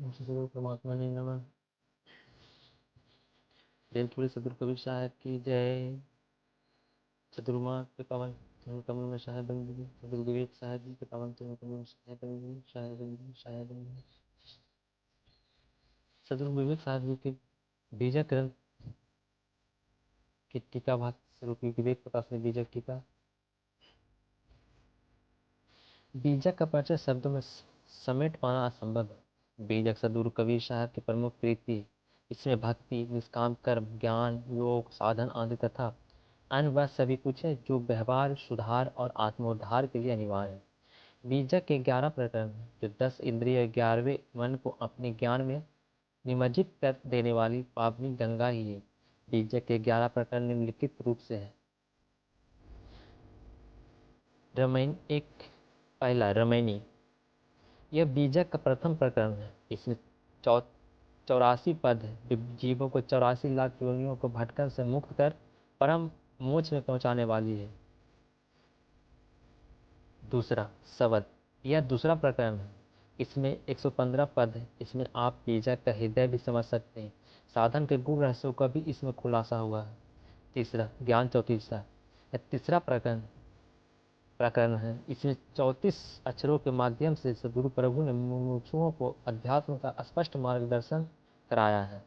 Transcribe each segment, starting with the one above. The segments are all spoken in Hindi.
सदगुरु परमात्मा ने नमः। बेलपुरी सदगुरु कबीर साहब की जय। सदगुरुमाँ के पावन कमल में शायद बंदी, सदगुरु विवेक साहब जी के पावन कमल में शायद बंदी, शायद बंदी, शायद बंदी। सदगुरु विवेक साहब जी के बीजक ग्रंथ की टीका भाष्य रूपी विवेक प्रकाश में बीजक टीका। बीजक का परिचय शब्दों में समेट पाना असंभव है। बीजक सदगुरु कबीर साहब की प्रमुख प्रीति है। इसमें भक्ति, निष्काम कर्म, ज्ञान, योग, साधन आदि तथा अन्य वह सभी कुछ है जो व्यवहार सुधार और आत्मोद्धार के लिए अनिवार्य है। बीजक के 11 प्रकरण हैं, जो 10 इंद्रिय 11वें मन को अपने ज्ञान में निमज्जित कर देने वाली पावनी गंगा ही है। बीजक के 11 प्रकरण निम्नलिखित रूप से है। पहला रमैनी, यह बीजक का प्रथम प्रकरण है। इसमें 84 पद है जो जीवों को 84 लाख योनियों को भटकन से मुक्त कर परम मोक्ष में पहुंचाने वाली है। दूसरा सवद, यह दूसरा प्रकरण है। इसमें 115 पद है। इसमें आप बीजक का हृदय भी समझ सकते हैं। साधन के गुण रहस्यों का भी इसमें खुलासा हुआ है। तीसरा ज्ञान चौतीसा, यह तीसरा प्रकरण है। इसमें 34 अक्षरों के माध्यम से सदगुरु प्रभु ने मुमुक्षुओं को अध्यात्म का स्पष्ट मार्गदर्शन कराया है।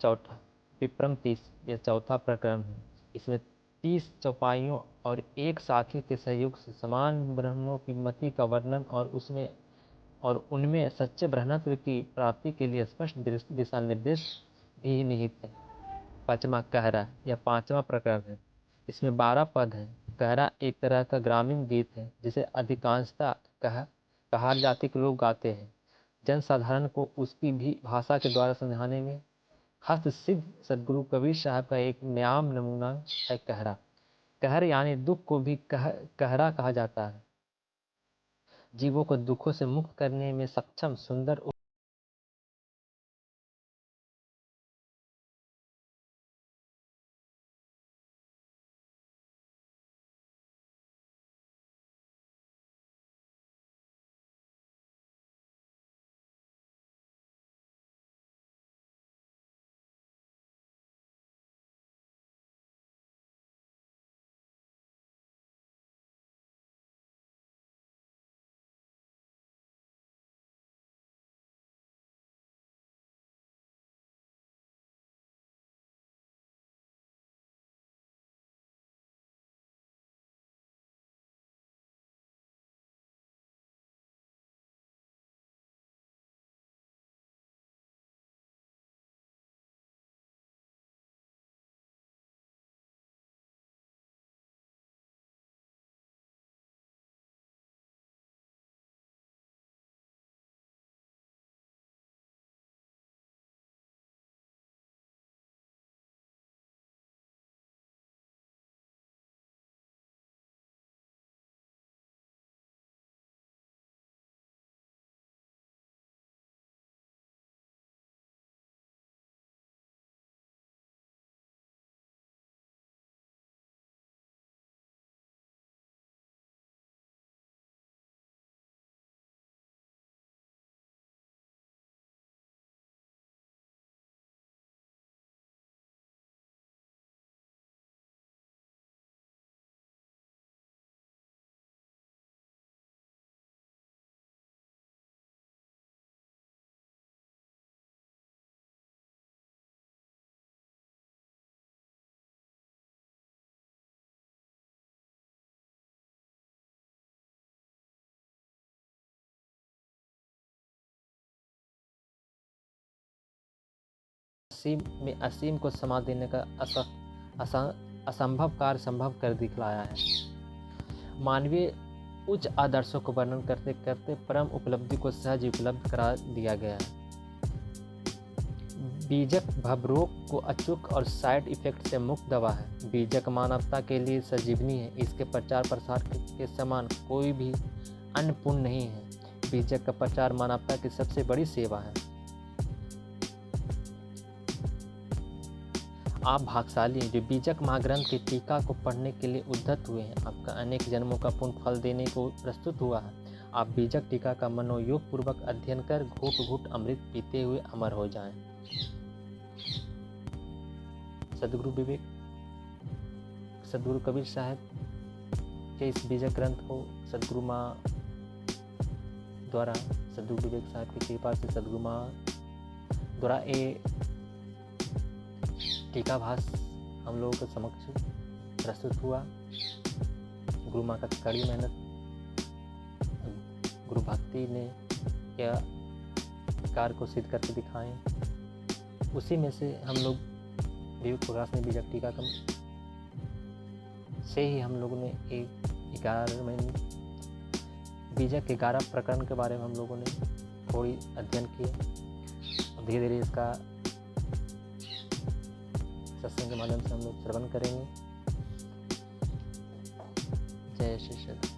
चौथा विप्रम 30, यह चौथा प्रकरण है। इसमें 30 चौपाइयों और एक साखी के सहयोग से समान ब्रह्मों की मति का वर्णन और उनमें सच्चे ब्रह्मत्व की प्राप्ति के लिए स्पष्ट दिशा निर्देश भी निहित है। पांचवा कहरा, यह पांचवा प्रकरण है। इसमें 12 पद हैं। कहरा एक तरह का ग्रामीण गीत है जिसे अधिकांशतः कहार जाति के लोग गाते हैं। जनसाधारण को उसकी भी भाषा के द्वारा समझाने में हस्त सिद्ध सदगुरु कबीर साहब का एक न्याम नमूना है कहरा। कहर यानी दुख को भी कहरा कहा जाता है। जीवों को दुखों से मुक्त करने में सक्षम सुंदर में असीम को समा देने का असंभव कार्य संभव कर दिखलाया है। मानवीय उच्च आदर्शों को वर्णन करते करते परम उपलब्धि को सहज उपलब्ध करा दिया गया है। बीजक भवरोग को अचूक और साइड इफेक्ट से मुक्त दवा है। बीजक मानवता के लिए सजीवनी है। इसके प्रचार प्रसार के समान कोई भी अन्य पुण्य नहीं है। बीजक का प्रचार मानवता की सबसे बड़ी सेवा है। आप भाग्यशाली हैं जो बीजक महाग्रंथ की टीका को पढ़ने के लिए उद्यत हुए हैं। आपका अनेक जन्मों का पुण्य फल देने को प्रस्तुत हुआ है। आप बीजक टीका का मनोयोग पूर्वक अध्ययन कर घूट घूट अमृत पीते हुए अमर हो जाएं। सदगुरु कबीर साहब के इस बीजक ग्रंथ को सदगुरु माँ द्वारा, सदगुरु विवेक साहब की कृपा से सदगुरु माँ द्वारा ये टीकाभास हम लोगों के समक्ष प्रस्तुत हुआ। गुरु माँ का कड़ी मेहनत, गुरु भक्ति ने क्या कार्य को सिद्ध करके दिखाएं, उसी में से हम लोग विवेक प्रकाश ने बीजक टीका से ही हम लोगों ने एक 11 बीजक के 11 प्रकरण के बारे में हम लोगों ने थोड़ी अध्ययन किए। धीरे धीरे इसका सत्संग के माध्यम से हम लोग श्रवण करेंगे। जय श्री कृष्ण।